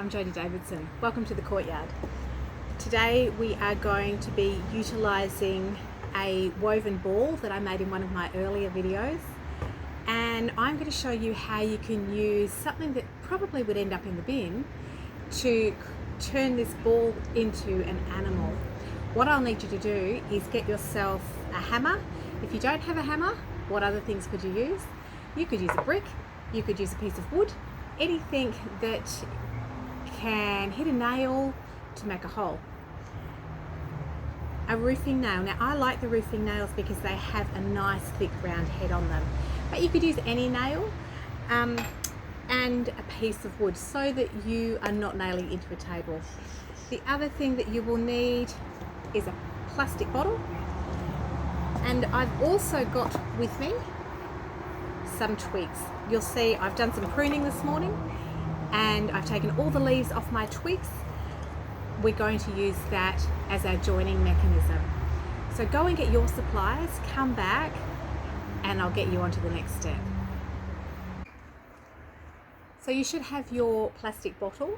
I'm Jodie Davidson. Welcome to the courtyard. Today we are going to be utilising a woven ball that I made in one of my earlier videos, and I'm going to show you how you can use something that probably would end up in the bin to turn this ball into an animal. What I'll need you to do is get yourself a hammer. If you don't have a hammer, what other things could you use? You could use a brick, you could use a piece of wood, anything that can hit a nail to make a hole. A roofing nail. Now I like the roofing nails because they have a nice thick round head on them, but you could use any nail and a piece of wood so that you are not nailing into a table. The other thing that you will need is a plastic bottle, and I've also got with me some twigs. You'll see I've done some pruning this morning and I've taken all the leaves off my twigs. We're going to use that as our joining mechanism. So go and get your supplies, come back, and I'll get you on to the next step. So you should have your plastic bottle,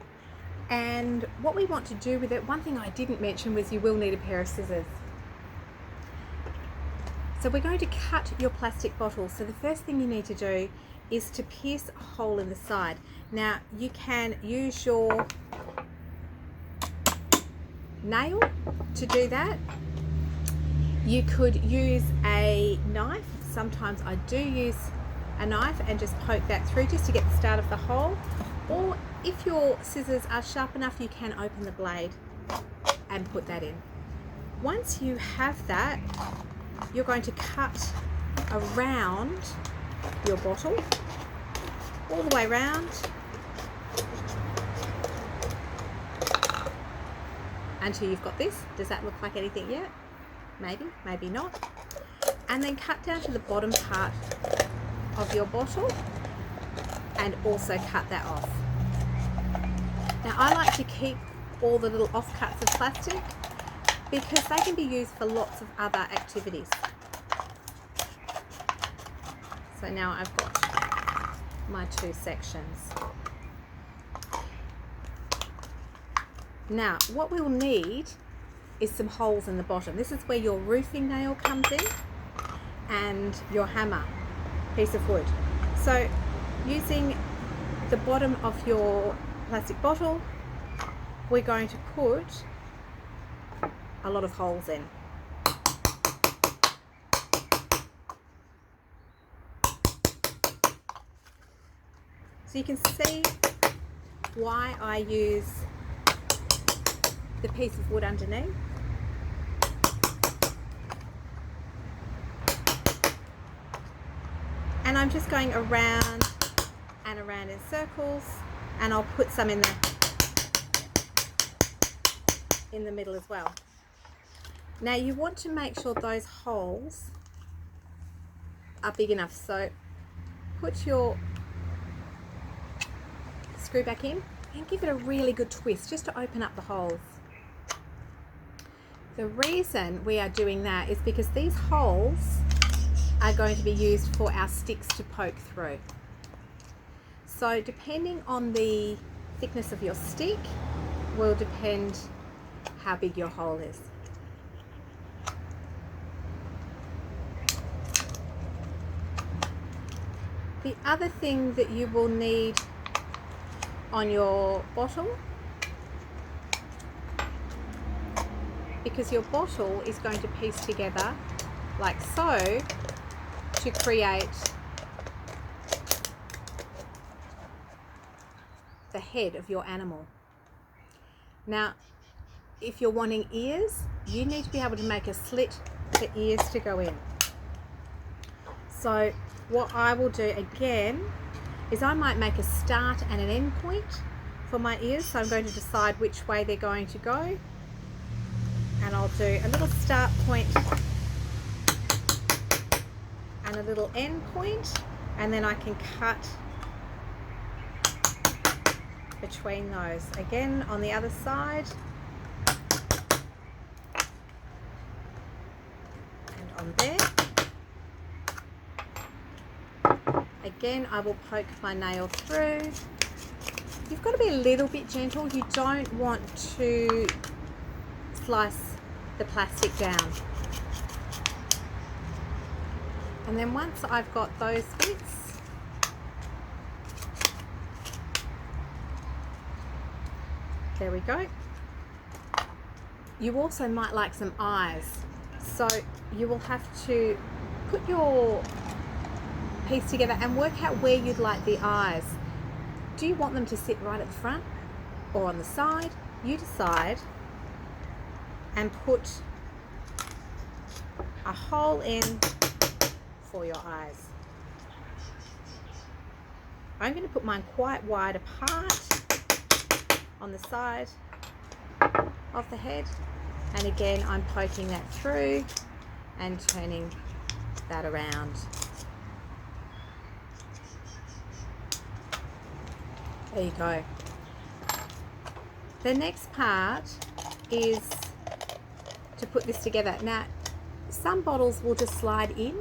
and what we want to do with it, one thing I didn't mention was you will need a pair of scissors. So we're going to cut your plastic bottle. So the first thing you need to do is to pierce a hole in the side. Now you can use your nail to do that. You could use a knife. Sometimes I do use a knife and just poke that through just to get the start of the hole. Or if your scissors are sharp enough, you can open the blade and put that in. Once you have that, you're going to cut around your bottle all the way around until you've got this. Does that look like anything yet? Maybe, maybe not. And then cut down to the bottom part of your bottle and also cut that off. Now I like to keep all the little offcuts of plastic because they can be used for lots of other activities. So now I've got my two sections. Now what we'll need is some holes in the bottom. This is where your roofing nail comes in and your hammer, piece of wood. So using the bottom of your plastic bottle, we're going to put a lot of holes in. So you can see why I use the piece of wood underneath. And I'm just going around and around in circles, and I'll put some in the middle as well. Now you want to make sure those holes are big enough, so put your screw back in and give it a really good twist just to open up the holes. The reason we are doing that is because these holes are going to be used for our sticks to poke through. So depending on the thickness of your stick will depend how big your hole is. The other thing that you will need on your bottle, because your bottle is going to piece together like so to create the head of your animal. Now if you're wanting ears, you need to be able to make a slit for ears to go in. So what I will do again is I might make a start and an end point for my ears. So I'm going to decide which way they're going to go, and I'll do a little start point and a little end point, and then I can cut between those. Again on the other side and on there. Again, I will poke my nail through you've got to be a little bit gentle. You don't want to slice the plastic down. And then once I've got those bits, there we go. You also might like some eyes. So you will have to put your piece together and work out where you'd like the eyes. Do you want them to sit right at the front or on the side? You decide, and put a hole in for your eyes. I'm going to put mine quite wide apart on the side of the head, and again I'm poking that through and turning that around. There you go. The next part is to put this together. Now, some bottles will just slide in.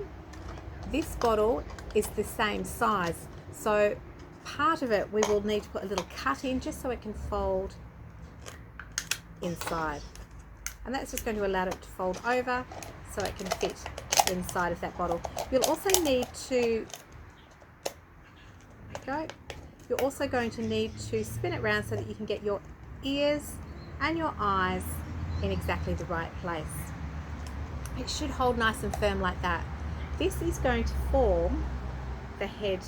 This bottle is the same size, so part of it we will need to put a little cut in just so it can fold inside, and that's just going to allow it to fold over so it can fit inside of that bottle. You'll also need to you're also going to need to spin it around so that you can get your ears and your eyes in exactly the right place. It should hold nice and firm like that. This is going to form the head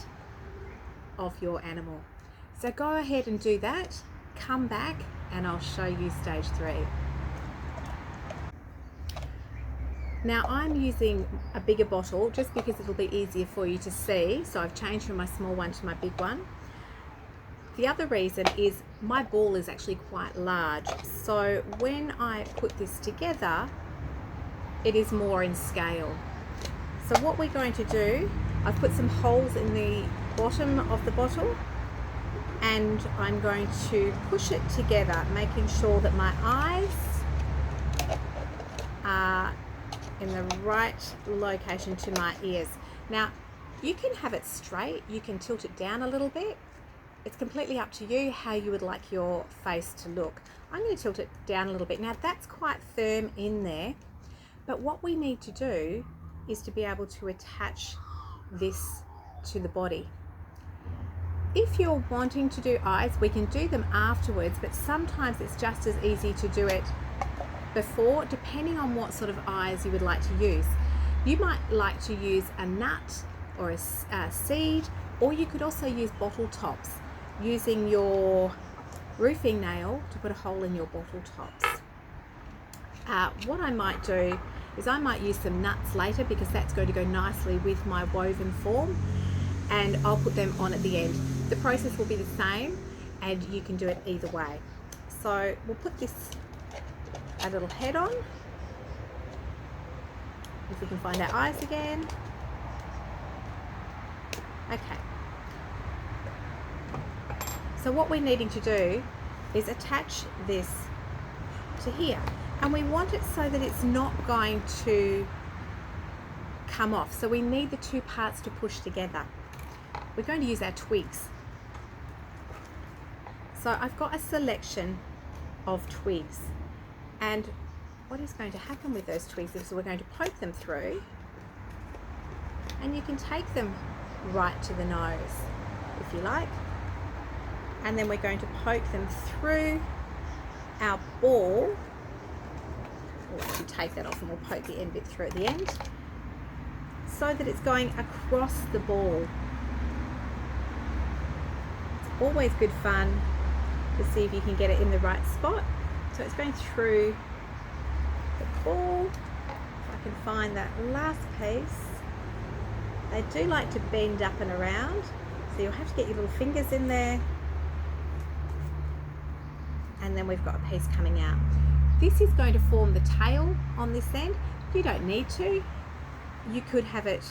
of your animal. So go ahead and do that, come back and I'll show you stage 3. Now I'm using a bigger bottle just because it'll be easier for you to see, so I've changed from my small one to my big one. The other reason is my ball is actually quite large, so when I put this together it is more in scale. So what we're going to do, I've put some holes in the bottom of the bottle and I'm going to push it together, making sure that my eyes are in the right location to my ears. Now you can have it straight, you can tilt it down a little bit. It's completely up to you how you would like your face to look. I'm going to tilt it down a little bit. Now that's quite firm in there, but what we need to do is to be able to attach this to the body. If you're wanting to do eyes, we can do them afterwards, but sometimes it's just as easy to do it before, depending on what sort of eyes you would like to use. You might like to use a nut or a seed, or you could also use bottle tops, using your roofing nail to put a hole in your bottle tops. What I might do is I might use some nuts later because that's going to go nicely with my woven form, and I'll put them on at the end. The process will be the same and you can do it either way. So we'll put this a little head on, if we can find our eyes again. Okay, so what we're needing to do is attach this to here, and we want it so that it's not going to come off, so we need the two parts to push together. We're going to use our twigs. So I've got a selection of twigs, and what is going to happen with those twigs is we're going to poke them through, and you can take them right to the nose if you like, and then we're going to poke them through our ball. We'll actually take that off and we'll poke the end bit through at the end so that it's going across the ball. It's always good fun to see if you can get it in the right spot. So it's going through the ball. If I can find that last piece. They do like to bend up and around, so you'll have to get your little fingers in there, and then we've got a piece coming out. This is going to form the tail on this end. You don't need to. You could have it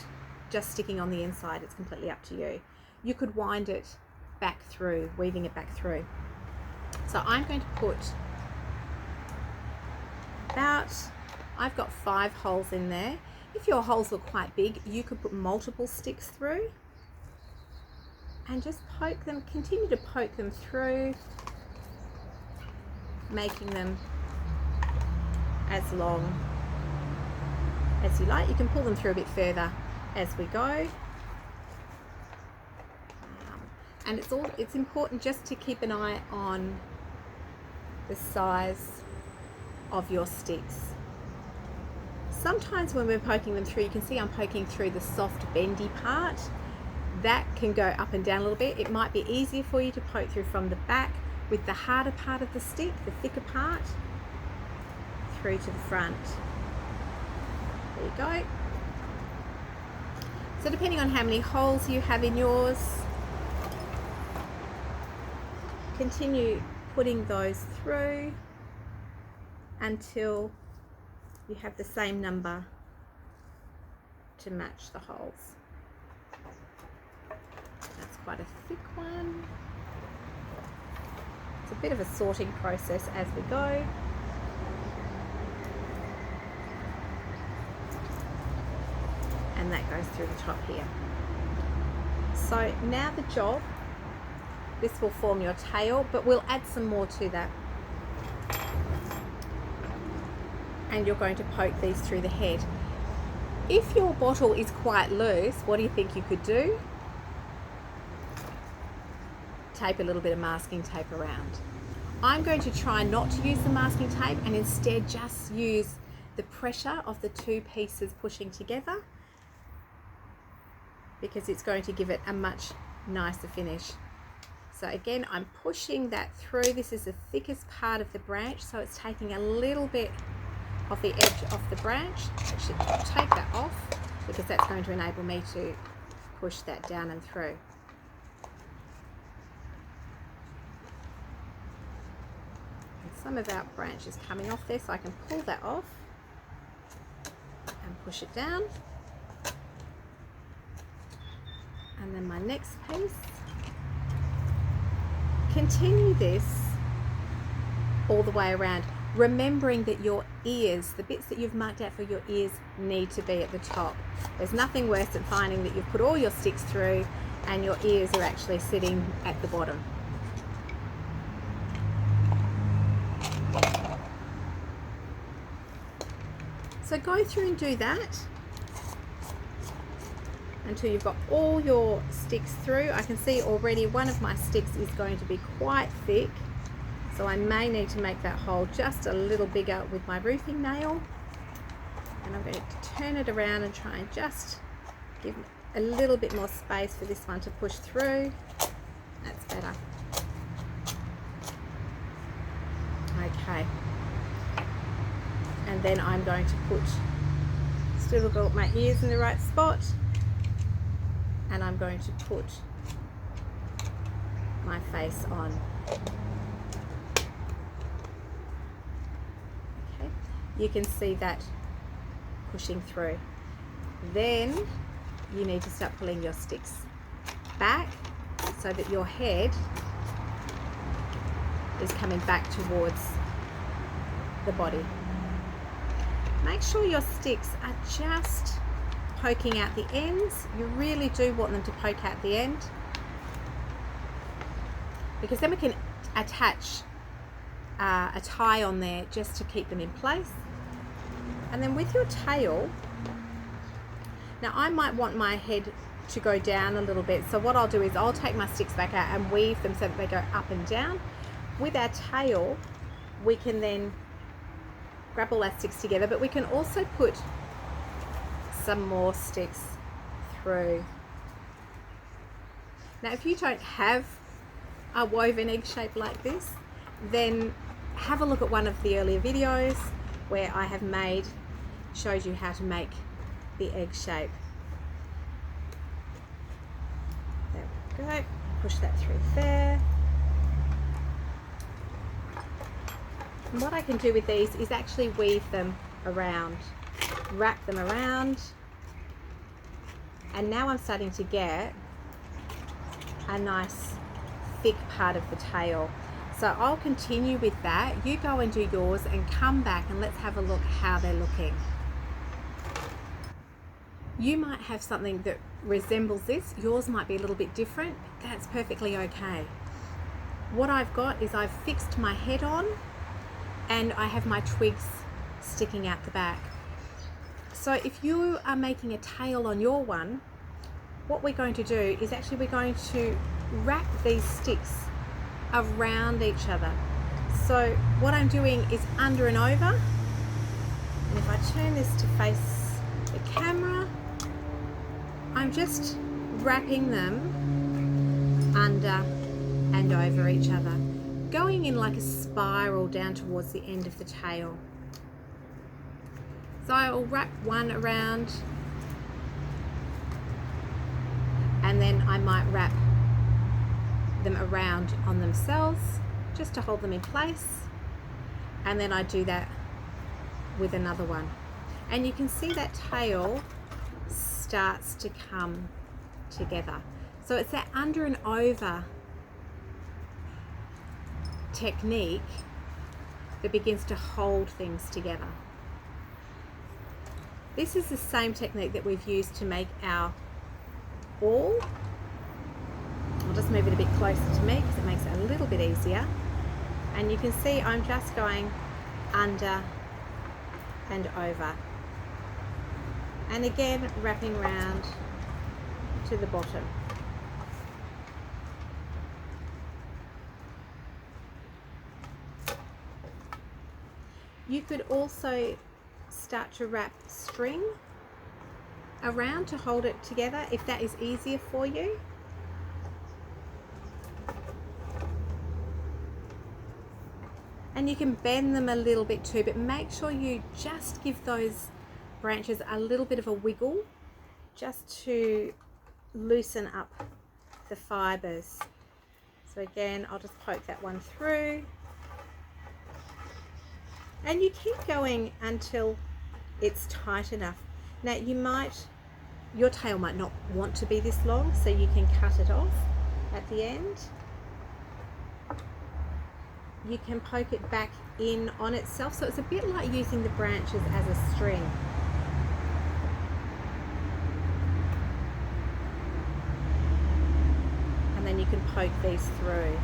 just sticking on the inside. It's completely up to you. You could wind it back through, weaving it back through. So I'm going to put I've got 5 holes in there. If your holes were quite big, you could put multiple sticks through, and just poke them, continue to poke them through, making them as long as you like. You can pull them through a bit further as we go. And it's important just to keep an eye on the size of your sticks. Sometimes when we're poking them through, you can see I'm poking through the soft bendy part. That can go up and down a little bit. It might be easier for you to poke through from the back with the harder part of the stick, the thicker part, through to the front. There you go. So depending on how many holes you have in yours, continue putting those through until you have the same number to match the holes. That's quite a thick one. It's a bit of a sorting process as we go. And that goes through the top here. So now the job, this will form your tail, but we'll add some more to that. And you're going to poke these through the head. If your bottle is quite loose, what do you think you could do? Tape a little bit of masking tape around. I'm going to try not to use the masking tape and instead just use the pressure of the two pieces pushing together, because it's going to give it a much nicer finish. So again, I'm pushing that through. This is the thickest part of the branch, so it's taking a little bit of the edge off the branch. I should take that off because that's going to enable me to push that down and through. And some of our branch is coming off there, so I can pull that off and push it down. And then my next piece. Continue this all the way around, remembering that your ears, the bits that you've marked out for your ears, need to be at the top. There's nothing worse than finding that you've put all your sticks through and your ears are actually sitting at the bottom. So go through and do that until you've got all your sticks through. I can see already one of my sticks is going to be quite thick, so I may need to make that hole just a little bigger with my roofing nail. And I'm going to turn it around and try and just give a little bit more space for this one to push through. That's better. Okay. And then I'm going to put, still got my ears in the right spot, and I'm going to put my face on. Okay, you can see that pushing through. Then you need to start pulling your sticks back so that your head is coming back towards the body. Make sure your sticks are just poking out the ends. You really do want them to poke out the end, because then we can attach a tie on there just to keep them in place. And then with your tail, now I might want my head to go down a little bit, so what I'll do is I'll take my sticks back out and weave them so that they go up and down. With our tail, we can then grab all our sticks together, but we can also put some more sticks through. Now if you don't have a woven egg shape like this, then have a look at one of the earlier videos where I have showed you how to make the egg shape. There we go, push that through there. And what I can do with these is actually weave them around, wrap them around, and now I'm starting to get a nice thick part of the tail. So I'll continue with that. You go and do yours and come back and let's have a look how they're looking. You might have something that resembles this. Yours might be a little bit different. That's perfectly okay. What I've got is I've fixed my head on and I have my twigs sticking out the back. So if you are making a tail on your one, what we're going to do is actually we're going to wrap these sticks around each other. So what I'm doing is under and over, and if I turn this to face the camera, I'm just wrapping them under and over each other, going in like a spiral down towards the end of the tail. So I'll wrap one around, and then I might wrap them around on themselves just to hold them in place, and then I do that with another one, and you can see that tail starts to come together. So it's that under and over technique that begins to hold things together. This is the same technique that we've used to make our awl. I'll just move it a bit closer to me because it makes it a little bit easier. And you can see I'm just going under and over. And again, wrapping around to the bottom. You could also start to wrap string around to hold it together if that is easier for you. And you can bend them a little bit too, but make sure you just give those branches a little bit of a wiggle just to loosen up the fibers. So again, I'll just poke that one through. And you keep going until it's tight enough. Now your tail might not want to be this long, so you can cut it off at the end. You can poke it back in on itself, so it's a bit like using the branches as a string. And then you can poke these through.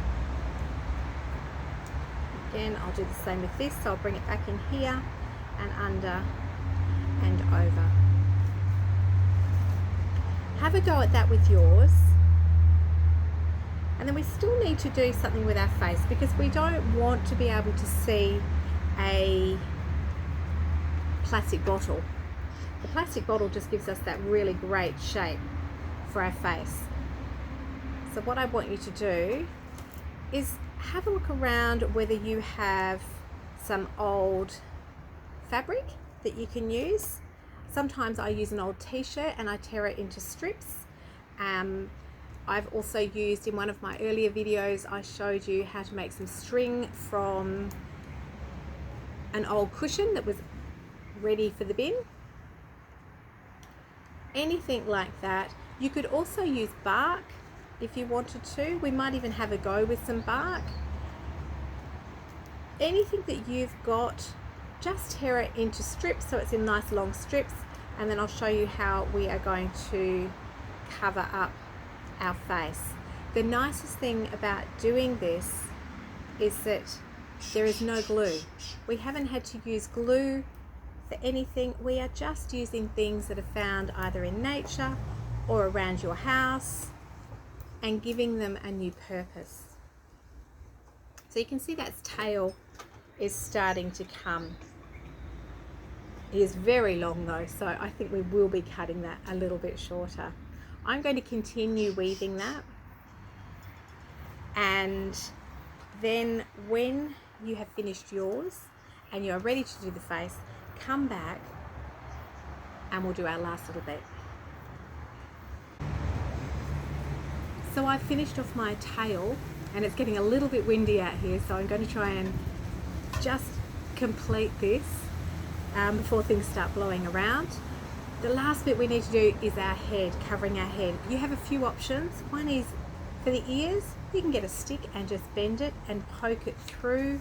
Again, I'll do the same with this, so I'll bring it back in here and under and over. Have a go at that with yours. And then we still need to do something with our face because we don't want to be able to see a plastic bottle. The plastic bottle just gives us that really great shape for our face. So what I want you to do is have a look around whether you have some old fabric that you can use. Sometimes I use an old t-shirt and I tear it into strips. I've also used, in one of my earlier videos, I showed you how to make some string from an old cushion that was ready for the bin. Anything like that. You could also use bark if you wanted to. We might even have a go with some bark. Anything that you've got, just tear it into strips so it's in nice long strips, and then I'll show you how we are going to cover up our face. The nicest thing about doing this is that there is no glue. We haven't had to use glue for anything. We are just using things that are found either in nature or around your house and giving them a new purpose. So you can see that tail is starting to come. It is very long though, so I think we will be cutting that a little bit shorter. I'm going to continue weaving that, and then when you have finished yours and you're ready to do the face, come back and we'll do our last little bit. So I've finished off my tail and it's getting a little bit windy out here, so I'm going to try and just complete this before things start blowing around. The last bit we need to do is our head, covering our head. You have a few options. One is for the ears. You can get a stick and just bend it and poke it through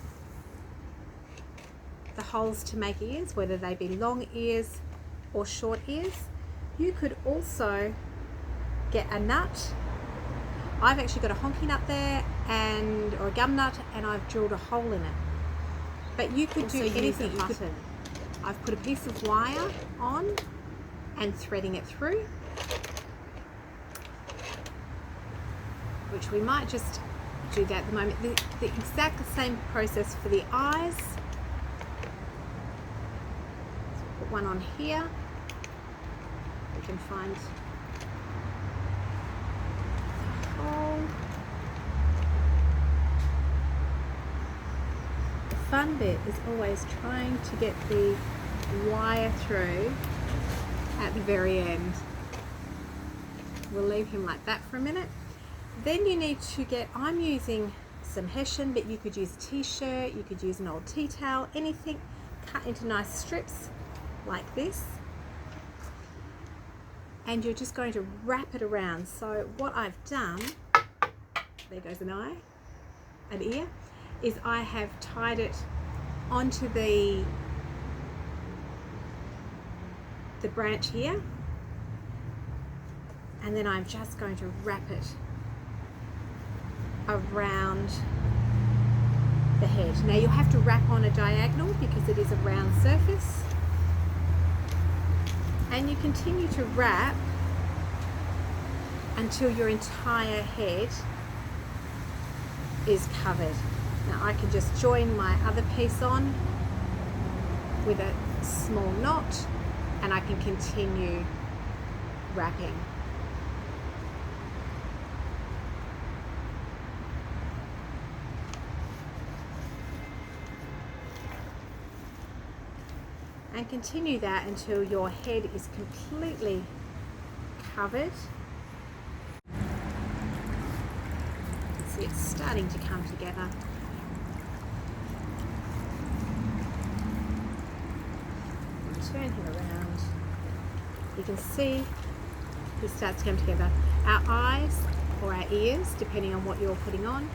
the holes to make ears, whether they be long ears or short ears. You could also get a nut. I've actually got a honky nut there or a gum nut, and I've drilled a hole in it. But you could do anything. I've put a piece of wire on and threading it through, which we might just do that at the moment. The exact same process for the eyes. So put one on here. We can find the hole. The fun bit is always trying to get the wire through at the very end. We'll leave him like that for a minute. Then you need to get, I'm using some hessian, but you could use a t-shirt, you could use an old tea towel, anything, cut into nice strips like this. And you're just going to wrap it around. So what I've done, there goes an eye, an ear, is I have tied it onto the branch here, and then I'm just going to wrap it around the head. Now you'll have to wrap on a diagonal because it is a round surface, and you continue to wrap until your entire head is covered. Now I can just join my other piece on with a small knot, and I can continue wrapping. And continue that until your head is completely covered. See, it's starting to come together. Turn him around. You can see he starts to come together. Our eyes or our ears, depending on what you're putting on.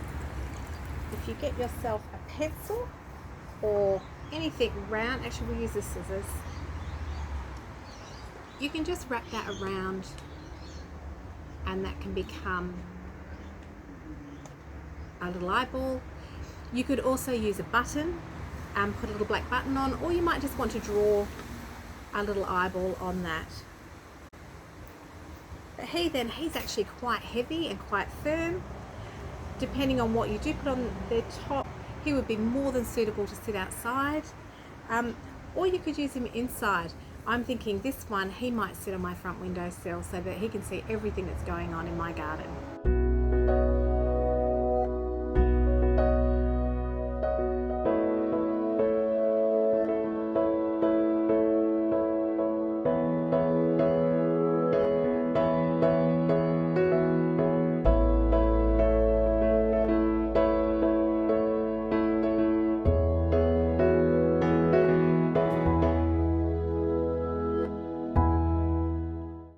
If you get yourself a pencil or anything round, actually we'll use the scissors, you can just wrap that around, and that can become a little eyeball. You could also use a button and put a little black button on, or you might just want to draw a little eyeball on that. But he's actually quite heavy and quite firm. Depending on what you do put on the top, he would be more than suitable to sit outside, or you could use him inside. I'm thinking this one, he might sit on my front windowsill so that he can see everything that's going on in my garden.